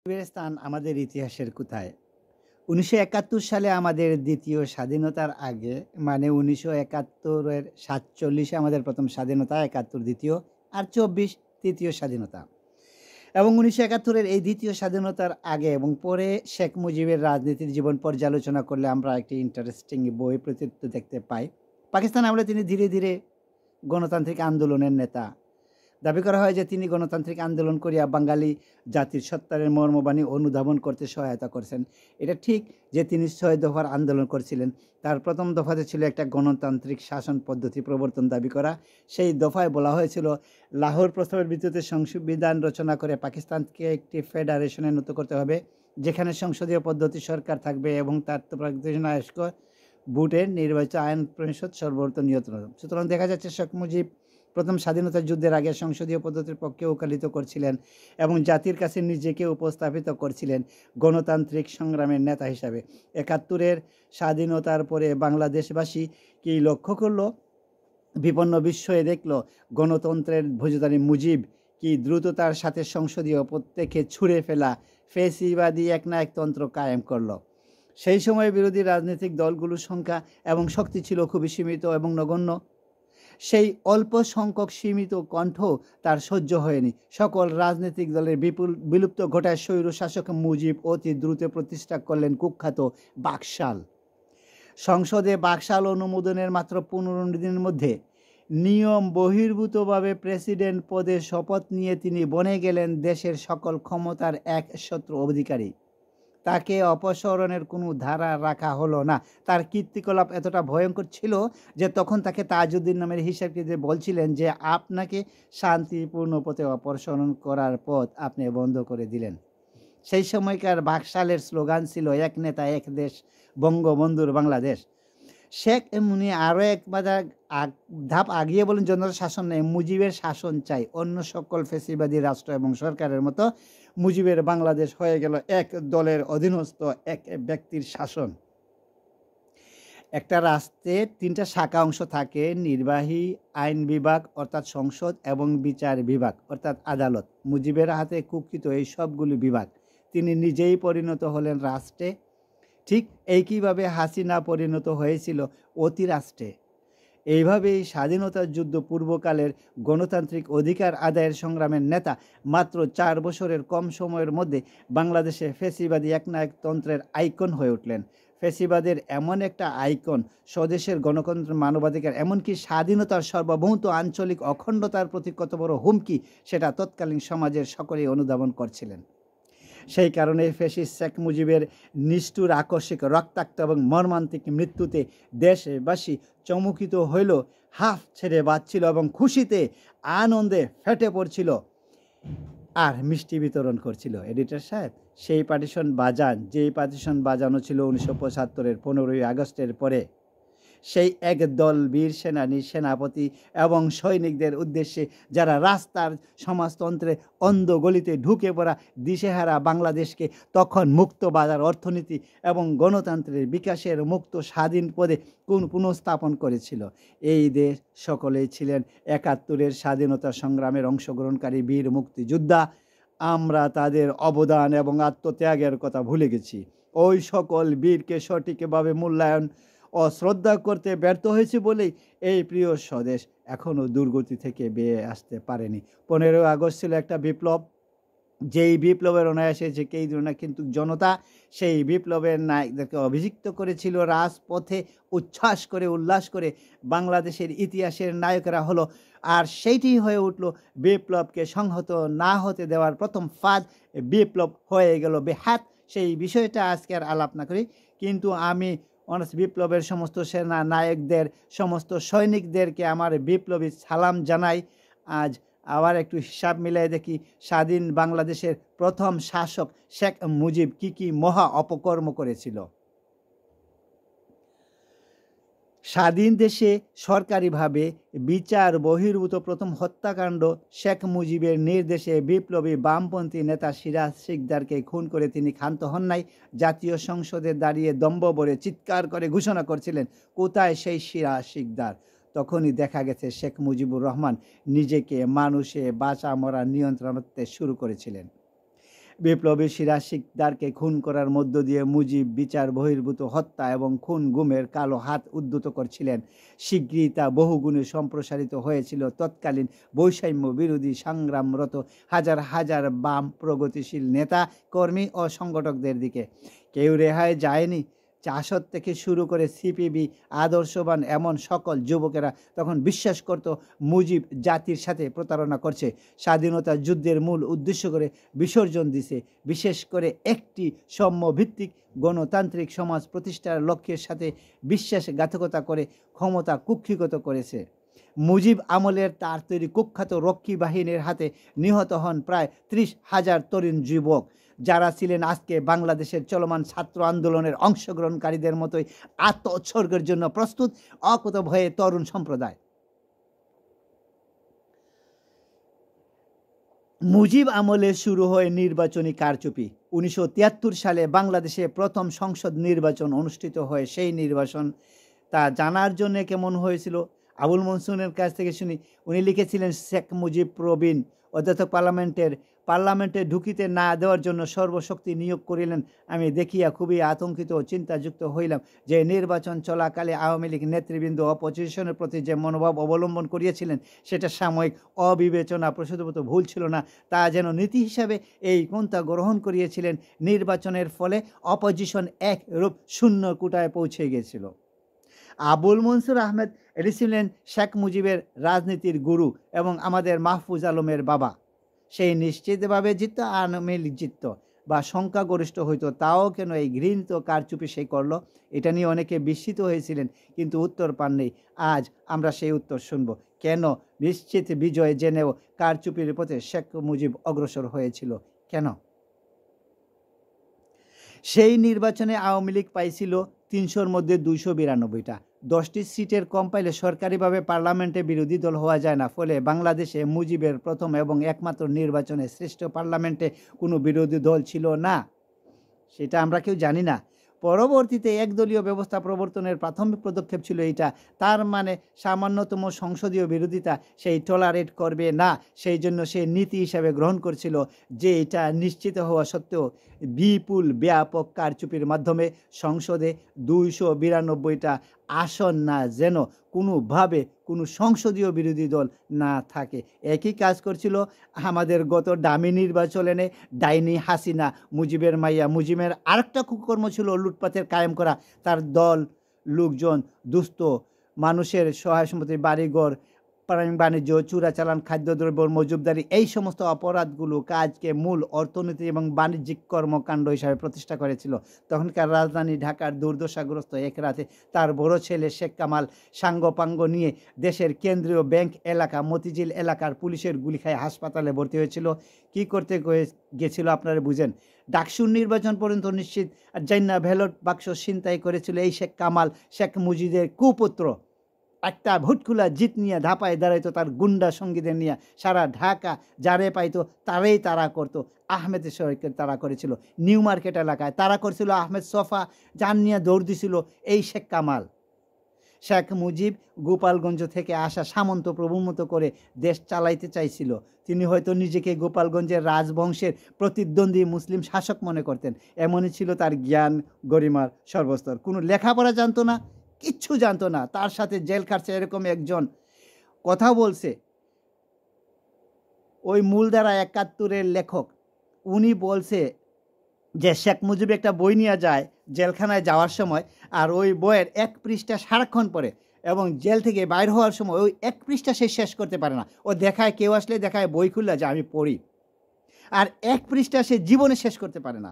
এর স্থান আমাদের ইতিহাসের কোথায়? ১৯৭১ সালে আমাদের দ্বিতীয় স্বাধীনতার আগে মানে ১৯৭১ এর ৪৭ এ আমাদের প্রথম স্বাধীনতা, ৭১ দ্বিতীয় আর ২৪ তৃতীয় স্বাধীনতা। এবং ১৯৭১ এর এই দ্বিতীয় স্বাধীনতার আগে এবং পরে শেখ মুজিবের রাজনীতির জীবন পর্যালোচনা করলে আমরা একটি ইন্টারেস্টিং বৈপরীত্য দেখতে পাই। পাকিস্তান আমলে তিনি ধীরে, ধীরে গণতান্ত্রিক আন্দোলনের নেতা। দাবি করা হয় যে তিনি গণতান্ত্রিক আন্দোলন করিয়া বাঙালি জাতির সত্তারের মর্মবাণী অনুধাবন করতে সহায়তা করছেন। এটা ঠিক যে তিনি ৬ দফার আন্দোলন করছিলেন। তার প্রথম দফাতে ছিল একটা গণতান্ত্রিক শাসন পদ্ধতি প্রবর্তন দাবি করা। সেই দফায় বলা হয়েছিল লাহোর প্রস্তাবের ভিত্তিতে সংবিধান রচনা করে পাকিস্তানকে একটি ফেডারেশনে উন্নত করতে হবে, যেখানে সংসদীয় পদ্ধতি সরকার থাকবে এবং তার ভোটের নির্বাচিত আইন পরিষদ সর্বত্র নিয়ন্ত্রণ। সুতরাং দেখা যাচ্ছে শেখ মুজিব প্রথম স্বাধীনতা যুদ্ধের আগে সংসদীয় পদ্ধতির পক্ষে ওকালতি করছিলেন এবং জাতির কাছে নিজেকে উপস্থাপিত করছিলেন গণতান্ত্রিক সংগ্রামের নেতা হিসাবে। ৭১-এর স্বাধীনতার পরে বাংলাদেশবাসী কি লক্ষ্য করলো? বিপন্ন বিস্ময়ে দেখল গণতন্ত্রের ভোজদারি মুজিব কি দ্রুততার সাথে সংসদীয় প্রত্যেকে ছুঁড়ে ফেলা ফ্যাসিবাদী একনায়কতন্ত্র কায়েম করলো। সেই সময় বিরোধী রাজনৈতিক দলগুলোর সংখ্যা এবং শক্তি ছিল খুবই সীমিত এবং নগণ্য। সেই অল্প সংখ্যক সীমিত কণ্ঠ তার সহ্য হয়নি। সকল রাজনৈতিক দলের বিলুপ্ত ঘটায় স্বৈরশাসক মুজিব অতি দ্রুত প্রতিষ্ঠা করলেন কুখ্যাত বাকশাল। সংসদে বাকশাল অনুমোদনের মাত্র ১৫ দিনের মধ্যে নিয়ম বহির্ভূতভাবে প্রেসিডেন্ট পদে শপথ নিয়ে তিনি বনে গেলেন দেশের সকল ক্ষমতার একচ্ছত্র অধিকারী। তাকে অপসারণের কোনো ধারা রাখা হলো না। তার কীর্তিকলাপ এতটা ভয়ঙ্কর ছিল যে তখন তাকে তাজউদ্দিন নামের হিসাবকে বলছিলেন যে আপনাকে শান্তিপূর্ণ পথে অপসারণ করার পথ আপনি বন্ধ করে দিলেন। সেই সময়কার বাকশালের স্লোগান ছিল এক নেতা এক দেশ, বঙ্গবন্ধুর বাংলাদেশ। শেখ মুনি আরও এক ধাপ আগিয়ে বলেন জনশাসন নেই, মুজিবের শাসন চাই। অন্য সকল ফ্যাসিবাদী রাষ্ট্র এবং সরকারের মতো মুজিবের বাংলাদেশ হয়ে গেল এক দলের অধীনস্থ এক ব্যক্তির শাসন। একটা রাষ্ট্রের ৩টা শাখা অংশ থাকে, নির্বাহী, আইন বিভাগ অর্থাৎ সংসদ এবং বিচার বিভাগ অর্থাৎ আদালত। মুজিবের হাতে কুক্ষিত এই সবগুলি বিভাগ। তিনি নিজেই পরিণত হলেন রাষ্ট্রে। ঠিক একইভাবে হাসিনা পরিণত হয়েছিল অতিরাষ্ট্রে। এইভাবেই স্বাধীনতার যুদ্ধ পূর্বকালের গণতান্ত্রিক অধিকার আদায়ের সংগ্রামের নেতা মাত্র ৪ বছরের কম সময়ের মধ্যে বাংলাদেশে ফ্যাসিবাদী একনায়কতন্ত্রের আইকন হয়ে উঠলেন। ফ্যাসিবাদের এমন একটা আইকন, স্বদেশের গণতন্ত্র, মানবাধিকার, এমনকি স্বাধীনতার সার্বভৌমত্ব, আঞ্চলিক অখণ্ডতার প্রতি কত বড় হুমকি সেটা তৎকালীন সমাজের সকলেই অনুধাবন করছিলেন। সেই কারণে ফ্যাসিস্ট শেখ মুজিবের নিষ্ঠুর, আকস্মিক, রক্তাক্ত এবং মর্মান্তিক মৃত্যুতে দেশবাসী চমকিত হইল, হাঁফ ছেড়ে বাঁচছিল এবং খুশিতে আনন্দে ফেটে পড়ছিল আর মিষ্টি বিতরণ করছিল। এডিটর সাহেব, সেই পার্টিশন বাজান, যেই পার্টিশন বাজানো ছিল ১৯৭৫-এর ১৫ই আগস্টের পরে, সেই একদল বীর সেনাপতি এবং সৈনিকদের উদ্দেশ্যে যারা রাস্তার সমাজতন্ত্রে অন্ধ গলিতে ঢুকে পড়া দিশেহারা বাংলাদেশকে তখন মুক্ত বাজার অর্থনীতি এবং গণতন্ত্রের বিকাশের মুক্ত স্বাধীন পদে পুনঃস্থাপন করেছিল। এই দেশ সকলেই ছিলেন ৭১-এর স্বাধীনতা সংগ্রামের অংশগ্রহণকারী বীর মুক্তিযোদ্ধা। আমরা তাদের অবদান এবং আত্মত্যাগের কথা ভুলে গেছি। ওই সকল বীরকে সঠিকভাবে মূল্যায়ন ও শ্রদ্ধা করতে ব্যর্থ হয়েছে বলেই এই প্রিয় স্বদেশ এখনও দুর্গতি থেকে বেয়ে আসতে পারেনি। ১৫ই আগস্ট ছিল একটা বিপ্লব, যেই বিপ্লবের অনায়াসে যে কেই দিল না, কিন্তু জনতা সেই বিপ্লবের নায়কদেরকে অভিযুক্ত করেছিল রাজপথে উচ্ছ্বাস করে উল্লাস করে বাংলাদেশের ইতিহাসের নায়করা হলো। আর সেইটি হয়ে উঠল বিপ্লবকে সংহত না হতে দেওয়ার প্রথম ফাঁদ। বিপ্লব হয়ে গেল বেহাত। সেই বিষয়টা আজকে আর আলাপ না করি, কিন্তু আমি বিপ্লবের সমস্ত সেনা নায়কদের, সমস্ত সৈনিকদেরকে আমার বিপ্লবী সালাম জানাই। আজ আবার একটু হিসাব মিলাই দেখি স্বাধীন বাংলাদেশের প্রথম শাসক শেখ মুজিব কি মহা অপকর্ম করেছিল। স্বাধীন দেশে সরকারিভাবে বিচার বহির্ভূত প্রথম হত্যাকাণ্ড শেখ মুজিবের নির্দেশে বিপ্লবী বামপন্থী নেতা সিরাজ শিকদারকে খুন করে তিনি ক্ষান্ত হন নাই। জাতীয় সংসদে দাঁড়িয়ে দম্ভ ভরে চিৎকার করে ঘোষণা করছিলেন, কোথায় সেই সিরাজ শিকদার? তখনই দেখা গেছে শেখ মুজিবুর রহমান নিজেকে মানুষে বাঁচা মরা নিয়ন্ত্রণ করতে শুরু করেছিলেন। বিপ্লবী সিরাজ শিকদারকে খুন করার মধ্য দিয়ে মুজিব বিচার বহির্ভূত হত্যা এবং খুন গুমের কালো হাত উদ্ধত করছিলেন। শীঘ্রই তা বহুগুণে সম্প্রসারিত হয়েছিল তৎকালীন বৈষম্য বিরোধী সংগ্রামরত হাজার হাজার বাম প্রগতিশীল নেতা কর্মী ও সংগঠকদের দিকে। কেউ রেহাই যায়নি। জাসদ থেকে শুরু করে সিপিবি আদর্শবান এমন সকল যুবকেরা তখন বিশ্বাস করত মুজিব জাতির সাথে প্রতারণা করছে, স্বাধীনতা যুদ্ধের মূল উদ্দেশ্য করে বিসর্জন দিছে, বিশেষ করে একটি সাম্যভিত্তিক গণতান্ত্রিক সমাজ প্রতিষ্ঠার লক্ষ্যের সাথে বিশ্বাসঘাতকতা করে ক্ষমতা কুক্ষিগত করেছে। মুজিব আমলের তার তৈরি কুখ্যাত রক্ষী বাহিনীর হাতে নিহত হন প্রায় 30,000 তরুণ যুবক, যারা ছিলেন আজকে বাংলাদেশের চলমান ছাত্র আন্দোলনের অংশগ্রহণকারীদের মতোই আত্মোৎসর্গের জন্য প্রস্তুত অকুতভয়ে তরুণ সম্প্রদায়। মুজিব আমলে শুরু হয় নির্বাচনী কারচুপি। 1973 সালে বাংলাদেশে প্রথম সংসদ নির্বাচন অনুষ্ঠিত হয়। সেই নির্বাচন তা জানার জন্য কেমন হয়েছিল আবুল মনসুরের কাছ থেকে শুনি। উনি লিখেছিলেন, শেখ মুজিব প্রবীণ অধ্যাপক পার্লামেন্টে ঢুকিতে না দেওয়ার জন্য সর্বশক্তি নিয়োগ করিলেন। আমি দেখিয়া খুবই আতঙ্কিত ও চিন্তাযুক্ত হইলাম যে নির্বাচন চলাকালে আওয়ামী লীগ নেতৃবৃন্দ অপোজিশনের প্রতি যে মনোভাব অবলম্বন করিয়াছিলেন সেটা সাময়িক অবিবেচনা প্রসূতভূত ভুল ছিল না, তা যেন নীতি হিসাবে এই পন্থা গ্রহণ করিয়েছিলেন। নির্বাচনের ফলে অপোজিশন একরূপ শূন্য কুটায় পৌঁছে গিয়েছিল। আবুল মনসুর আহমেদ এটি ছিলেন শেখ মুজিবের রাজনীতির গুরু এবং আমাদের মাহফুজ আলমের বাবা। সেই নিশ্চিতভাবে জিতত, আওয়ামী লীগ জিতত বা সংখ্যাগরিষ্ঠ হইতো, তাও কেন এই ঘৃণিত কারচুপি সে করলো? এটা নিয়ে অনেকে বিস্মিত হয়েছিলেন, কিন্তু উত্তর পান নেই। আজ আমরা সেই উত্তর শুনব। কেন নিশ্চিত বিজয় জেনেও কারচুপির পথে শেখ মুজিব অগ্রসর হয়েছিল? কেন? সেই নির্বাচনে আওয়ামী লীগ পাইছিল 300-র মধ্যে 292টা। 10টি সিটের কম পাইলে সরকারিভাবে পার্লামেন্টে বিরোধী দল হওয়া যায় না। ফলে বাংলাদেশে মুজিবের প্রথম এবং একমাত্র নির্বাচনে শ্রেষ্ঠ পার্লামেন্টে কোনো বিরোধী দল ছিল না। সেটা আমরা কেউ জানি না। পরবর্তীতে একদলীয় ব্যবস্থা প্রবর্তনের প্রাথমিক পদক্ষেপ ছিল এইটা। তার মানে সামান্যতম সংসদীয় বিরোধিতা সেই টলারেট করবে না। সেই জন্য সে নীতি হিসাবে গ্রহণ করছিল যে এটা নিশ্চিত হওয়া সত্ত্বেও বিপুল ব্যাপক কারচুপির মাধ্যমে সংসদে 292টা আসন না যেন কোনোভাবে কোনো সংসদীয় বিরোধী দল না থাকে। একই কাজ করছিল আমাদের গত ডামি নির্বাচনে ডাইনি হাসিনা, মুজিবের মাইয়া। মুজিবের আরেকটা কুকর্ম ছিল লুটপাটের কায়েম করা। তার দল লোকজন দুস্থ মানুষের সহায় সম্পত্তি, বাড়িঘর, বাণিজ্য, চোরাচালান, খাদ্যদ্রব্য মজুবদারি, এই সমস্ত অপরাধগুলো কাজকে মূল অর্থনীতি এবং বাণিজ্যিক কর্মকাণ্ড হিসাবে প্রতিষ্ঠা করেছিল। তখনকার রাজধানী ঢাকার দুর্দশাগ্রস্ত এক রাতে তার বড় ছেলে শেখ কামাল সাঙ্গপাঙ্গ নিয়ে দেশের কেন্দ্রীয় ব্যাংক এলাকা মতিঝিল এলাকার পুলিশের গুলি খায় হাসপাতালে ভর্তি হয়েছিল। কি করতে গেছিল আপনারা বুঝেন? ডাকসুর নির্বাচন পর্যন্ত নিশ্চিত আর জান্না ব্যালট বাক্স ছিনতাই করেছিল এই শেখ কামাল, শেখ মুজিবের কুপুত্র। একটা ভুটকুলা জিত নিয়ে ধাপায় দাঁড়াইতো তার গুন্ডা সঙ্গীদের নিয়ে, সারা ঢাকা যারে পাইতো তারেই তারা করতো। আহমেদ শরীফকে তারা করেছিল নিউ মার্কেট এলাকায়, তারা করছিল আহমেদ সফা, যান নিয়ে দৌড় দিছিল এই শেখ কামাল। শেখ মুজিব গোপালগঞ্জ থেকে আসা সামন্ত প্রভুর মতো করে দেশ চালাইতে চাইছিল। তিনি হয়তো নিজেকে গোপালগঞ্জের রাজবংশের প্রতিদ্বন্দ্বী মুসলিম শাসক মনে করতেন। এমনই ছিল তার জ্ঞান গরিমার সর্বস্তর। কোনো লেখাপড়া জানতো না, কিচ্ছু জানতো না। তার সাথে জেল খাটছে এরকম একজন কথা বলছে ওই মূলধারা 71-এর লেখক। উনি বলছে যে শেখ মুজিব একটা বই নিয়ে যায় জেলখানায় যাওয়ার সময়, আর ওই বইয়ের 1 পৃষ্ঠা সারাক্ষণ পড়ে এবং জেল থেকে বাইর হওয়ার সময় ওই 1 পৃষ্ঠা সে শেষ করতে পারে না। ও দেখায়, কেউ আসলে দেখায় বই খুললে যে আমি পড়ি, আর 1 পৃষ্ঠা সে জীবনে শেষ করতে পারে না।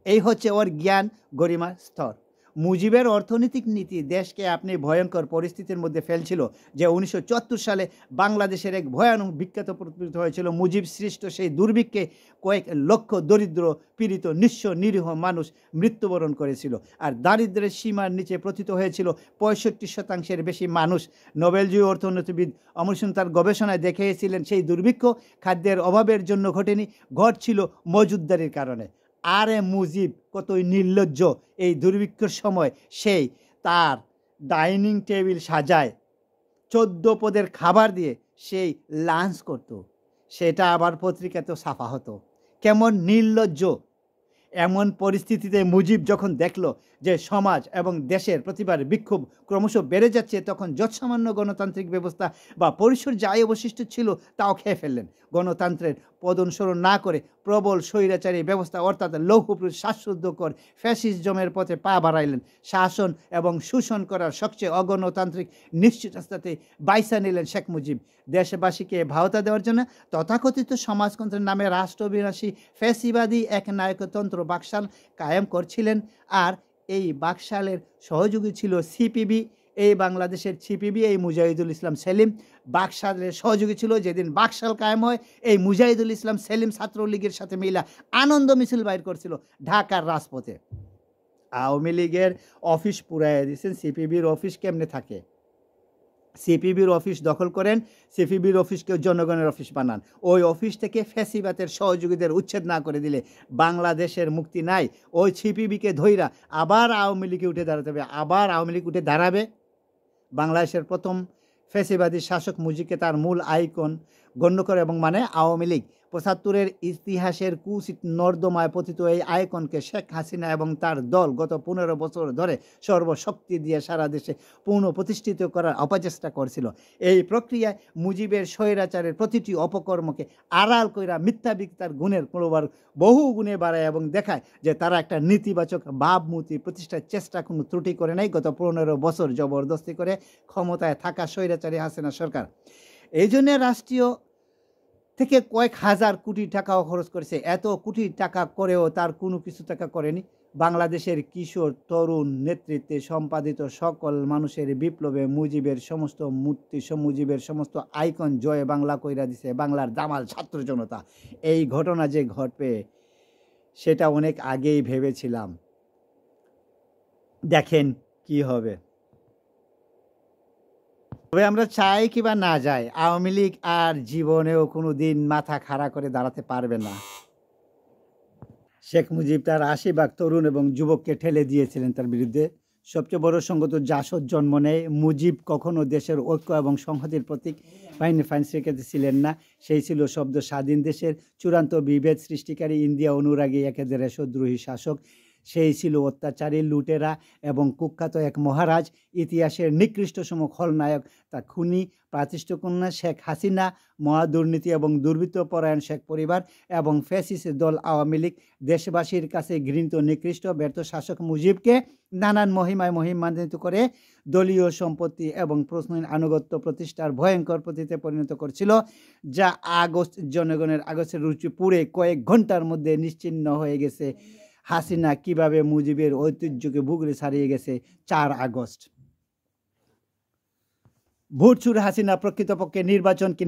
এই হচ্ছে ওর জ্ঞান গরিমার স্তর। মুজিবের অর্থনৈতিক নীতি দেশকে আপনি ভয়ঙ্কর পরিস্থিতির মধ্যে ফেলছিল। যে 1974 সালে বাংলাদেশের এক ভয়ানক বিখ্যাত প্রতিষ্ঠিত হয়েছিল। মুজিব সৃষ্ট সেই দুর্ভিক্ষে কয়েক লক্ষ দরিদ্র পীড়িত নিঃস্ব নিরীহ মানুষ মৃত্যুবরণ করেছিল, আর দারিদ্র্যের সীমার নিচে পতিত হয়েছিল 65% বেশি মানুষ। নোবেলজয়ী অর্থনীতিবিদ অমর সিং তার গবেষণায় দেখিয়েছিলেন সেই দুর্ভিক্ষ খাদ্যের অভাবের জন্য ঘটেনি, ঘটছিল মজুদদারির কারণে। আরে মুজিব কতই নির্লজ্জ! এই দুর্ভিক্ষের সময় সেই তার ডাইনিং টেবিল সাজায় 14 পদের খাবার দিয়ে সেই লাঞ্চ করত, সেটা আবার পত্রিকাতেও ছাপা হতো। কেমন নির্লজ্জ। এমন পরিস্থিতিতে মুজিব যখন দেখল যে সমাজ এবং দেশের প্রতিবার বিক্ষোভ ক্রমশ বেড়ে যাচ্ছে, তখন যৎসামান্য গণতান্ত্রিক ব্যবস্থা বা পরিসর যাই অবশিষ্ট ছিল তাও খেয়ে ফেললেন। গণতন্ত্রের পদঅনুসরণ না করে প্রবল স্বৈরাচারী ব্যবস্থা অর্থাৎ লৌহপুরুষ শ্বাসরুদ্ধকর ফ্যাসিজমের পথে পা বাড়াইলেন। শাসন এবং শোষণ করার সবচেয়ে অগণতান্ত্রিক নিশ্চিত রাস্তাতে বাইসা নিলেন শেখ মুজিব। দেশবাসীকে ভাওতা দেওয়ার জন্য তথাকথিত সমাজতন্ত্রের নামে রাষ্ট্রবিনাশী ফ্যাসিবাদী এক নায়কতন্ত্র বাকশাল কায়েম করছিলেন। আর এই বাকশালের সহযোগী ছিল সিপিবি, এই বাংলাদেশের সিপিবি, এই মুজাহিদুল ইসলাম সেলিম। বাকশালের সহযোগী ছিল যেদিন বাকশাল কায়েম হয় এই মুজাহিদুল ইসলাম সেলিম ছাত্রলীগের সাথে মিলা আনন্দ মিছিল বাইর করছিল ঢাকার রাজপথে। আওয়ামী লীগের অফিস পুরাইয়া দিয়েছেন। সিপিবির অফিস কেমনে থাকে? সিপিবির অফিস দখল করেন, সিপিবির অফিসকে জনগণের অফিস বানান। ওই অফিস থেকে ফ্যাসিবাদের সহযোগীদের উচ্ছেদ না করে দিলে বাংলাদেশের মুক্তি নাই। ওই সিপিবিকে ধইরা আবার আওয়ামী লীগে উঠে দাঁড়াতে হবে, আবার আওয়ামী লীগ উঠে দাঁড়াবে। বাংলাদেশের প্রথম ফ্যাসিবাদী শাসক মুজিবকে তার মূল আইকন গণ্য করে এবং মানে আওয়ামী লীগ। ৭৫-এর ইতিহাসের কুচিত নর্দমায় পতিত এই আইকনকে শেখ হাসিনা এবং তার দল গত ১৫ বছর ধরে সর্বশক্তি দিয়ে সারা দেশে পুনঃপ্রতিষ্ঠিত করার অপচেষ্টা করছিল। এই প্রক্রিয়ায় মুজিবের স্বৈরাচারের প্রতিটি অপকর্মকে আড়াল কইরা মিথ্যাবিকতার গুণের কোনোবার বহু গুণে বাড়ায় এবং দেখায় যে তারা একটা নেতিবাচক ভাবমূর্তি প্রতিষ্ঠার চেষ্টা কোনো ত্রুটি করে নাই গত ১৫ বছর জবরদস্তি করে ক্ষমতায় থাকা স্বৈরাচারী হাসিনা সরকার। এই জন্য রাষ্ট্রীয় থেকে কয়েক হাজার কোটি টাকাও খরচ করেছে। এত কোটি টাকা করেও তার কোনো কিছু টাকা করেনি। বাংলাদেশের কিশোর তরুণ নেতৃত্বে সম্পাদিত সকল মানুষের বিপ্লবে মুজিবের সমস্ত মূর্তি, মুজিবের সমস্ত আইকন জয় বাংলা কইরা দিছে বাংলার দামাল ছাত্র জনতা। এই ঘটনা যে ঘটবে সেটা অনেক আগেই ভেবেছিলাম। দেখেন কি হবে। তবে আমরা চাই কিবা না যাই, আওয়ামী লীগ আর জীবনেও কোনো দিন মাথা খাড়া করে দাঁড়াতে পারবে না। শেখ মুজিব তার ৮০ ভাগ তরুণ এবং যুবককে ঠেলে দিয়েছিলেন তার বিরুদ্ধে। সবচেয়ে বড় সংগত জাসদ জন্ম নেয়। মুজিব কখনো দেশের ঐক্য এবং সংহতির প্রতীক বাহিনী রেখেতে ছিলেন না। সেই ছিল শব্দ স্বাধীন দেশের চূড়ান্ত বিভেদ সৃষ্টিকারী ইন্ডিয়া অনুরাগী একেদের দেশদ্রোহী শাসক। সেই ছিল অত্যাচারী লুটেরা এবং কুখ্যাত এক মহারাজ, ইতিহাসের নিকৃষ্টতম খলনায়ক। তা খুনি প্রাতিষ্ঠাকন্যা শেখ হাসিনা, মহাদুর্নীতি এবং দুর্বৃত্তপরায়ণ শেখ পরিবার এবং ফ্যাসিস্ট দল আওয়ামী লীগ দেশবাসীর কাছে ঘৃণিত নিকৃষ্ট ব্যর্থ শাসক মুজিবকে নানান মহিমায় মহিমান্বিত করে দলীয় সম্পত্তি এবং প্রশ্নহীন আনুগত্য প্রতিষ্ঠার ভয়ঙ্কর পদ্ধতিতে পরিণত করছিল, যা জনগণের আগস্টের রুচি পুড়ে কয়েক ঘন্টার মধ্যে নিশ্চিহ্ন হয়ে গেছে। হাসিনা কিভাবে মুজিবের ঐতিহ্যকে ভুগড়ে ছাড়িয়ে গেছে ৪ আগস্ট। ভোটচুর হাসিনা প্রকৃতপক্ষে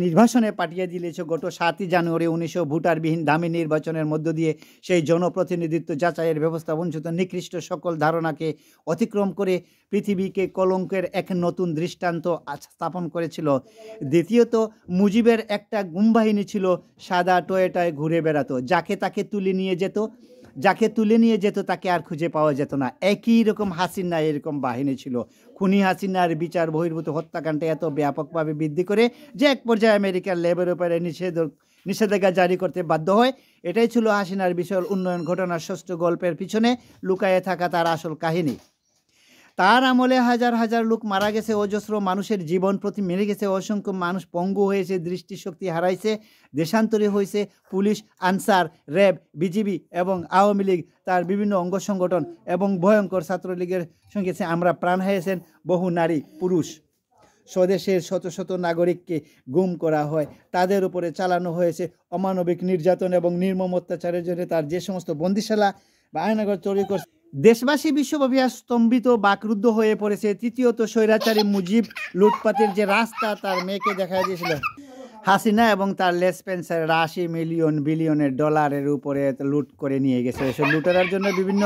নির্বাসনে পাঠিয়ে দিয়েছে গত ৭ই জানুয়ারি ১৯০০ ভোটারবিহীন দামি নির্বাচনের মধ্য দিয়ে সেই জনপ্রতিনিধিত্ব যাচাইয়ের ব্যবস্থা বঞ্চিত নিকৃষ্ট সকল ধারণাকে অতিক্রম করে পৃথিবীকে কলঙ্কের এক নতুন দৃষ্টান্ত স্থাপন করেছিল। দ্বিতীয়ত, মুজিবের একটা গুমবাহিনী ছিল, সাদা টয়েটায় ঘুরে বেড়াতো, যাকে তুলে নিয়ে যেত তাকে আর খুঁজে পাওয়া যেত না। একই রকম হাসিনা এরকম বাহিনী ছিল। খুনি হাসিনার বিচার বহির্ভূত হত্যাকাণ্ডে এত ব্যাপকভাবে বৃদ্ধি করে যে এক পর্যায়ে আমেরিকার লেবের উপরে নিষেধাজ্ঞা জারি করতে বাধ্য হয়। এটাই ছিল হাসিনার বিশাল উন্নয়ন ঘটনার ষষ্ঠ গল্পের পিছনে লুকায়ে থাকা তার আসল কাহিনী। তার আমলে হাজার হাজার লোক মারা গেছে, অজস্র মানুষের জীবন প্রতি মেরে গেছে, অসংখ্য মানুষ পঙ্গু হয়েছে, দৃষ্টিশক্তি হারাইছে, দেশান্তরী হয়েছে। পুলিশ, আনসার, র্যাব, বিজিবি এবং আওয়ামী লীগ তার বিভিন্ন অঙ্গ সংগঠন এবং ভয়ঙ্কর ছাত্রলীগের সঙ্গে আমরা প্রাণ হারিয়েছেন বহু নারী পুরুষ। স্বদেশের শত শত নাগরিককে গুম করা হয়, তাদের উপরে চালানো হয়েছে অমানবিক নির্যাতন এবং নির্মম অত্যাচারের জন্য তার যে সমস্ত বন্দিশালা বা আয়নাঘর তৈরি করছে, দেশবাসী বিশ্বব্যাপী স্তম্ভিত বাকরুদ্ধ হয়ে পড়েছে। তৃতীয়ত, স্বৈরাচারী মুজিব লুটপাটের যে রাস্তা তার মেয়েকে দেখা দিয়েছিল। হাসিনা এবং তার লেসপেন্সার ৮০ মিলিয়ন বিলিয়নের ডলারের উপরে লুট করে নিয়ে গেছে। এসব লুটেরার জন্য বিভিন্ন